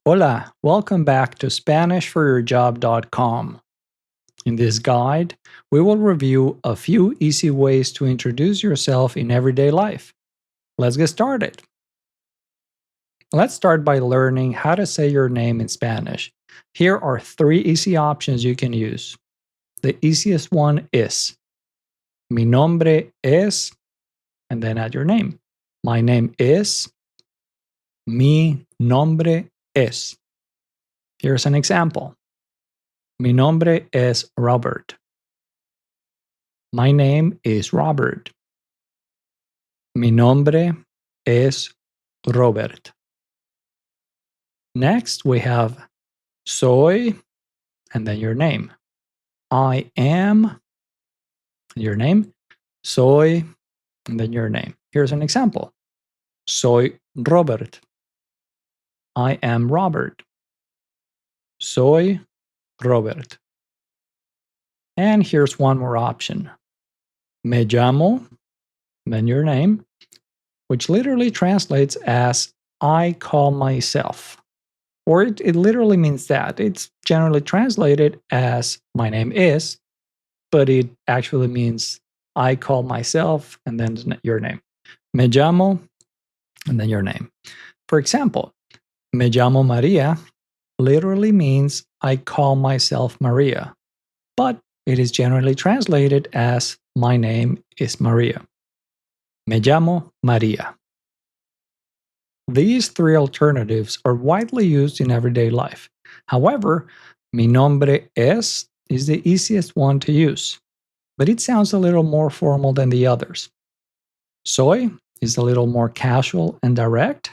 Hola, welcome back to SpanishForYourJob.com. In this guide, we will review a few easy ways to introduce yourself in everyday life. Let's get started. Let's start by learning how to say your name in Spanish. Here are 3 easy options you can use. The easiest one is Mi nombre es, and then add your name. My name is. Mi nombre es. Here's an example. Mi nombre es Robert. My name is Robert. Mi nombre es Robert. Next, we have soy, and then your name. I am, your name. Soy, and then your name. Here's an example. Soy Robert. I am Robert. Soy Robert. And here's one more option. Me llamo, then your name, which literally translates as I call myself. Or it literally means that. It's generally translated as my name is, but it actually means I call myself and then your name. Me llamo, and then your name. For example, Me llamo Maria literally means I call myself Maria, but it is generally translated as my name is Maria. Me llamo Maria. These 3 alternatives are widely used in everyday life. However, mi nombre es is the easiest one to use, but it sounds a little more formal than the others. Soy is a little more casual and direct,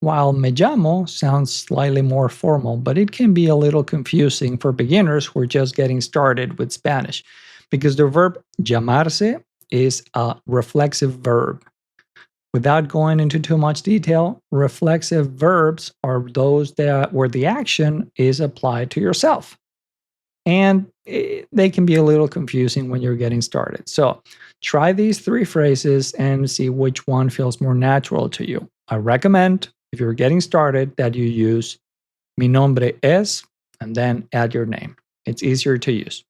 while me llamo sounds slightly more formal, but it can be a little confusing for beginners who are just getting started with Spanish, because the verb llamarse is a reflexive verb. Without going into too much detail, reflexive verbs are those where the action is applied to yourself. And they can be a little confusing when you're getting started. So try these 3 phrases and see which one feels more natural to you. I recommend, if you're getting started, that you use mi nombre es and then add your name. It's easier to use.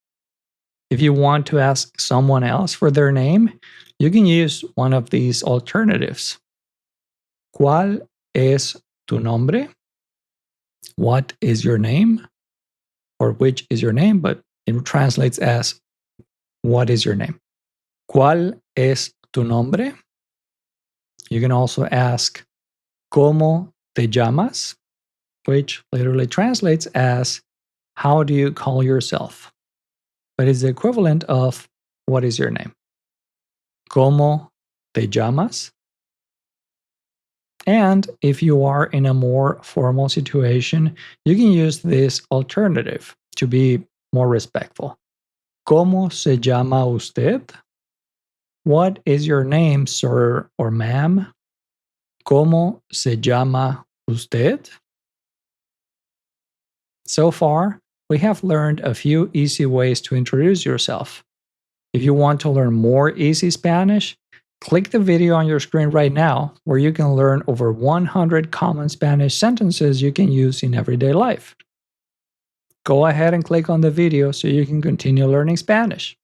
If you want to ask someone else for their name, you can use one of these alternatives. ¿Cuál es tu nombre? What is your name? Or which is your name, but it translates as what is your name? ¿Cuál es tu nombre? You can also ask ¿Cómo te llamas? Which literally translates as how do you call yourself? But it's the equivalent of what is your name? ¿Cómo te llamas? And if you are in a more formal situation, you can use this alternative to be more respectful. ¿Cómo se llama usted? What is your name, sir or ma'am? ¿Cómo se llama usted? So far, we have learned a few easy ways to introduce yourself. If you want to learn more easy Spanish, click the video on your screen right now where you can learn over 100 common Spanish sentences you can use in everyday life. Go ahead and click on the video so you can continue learning Spanish.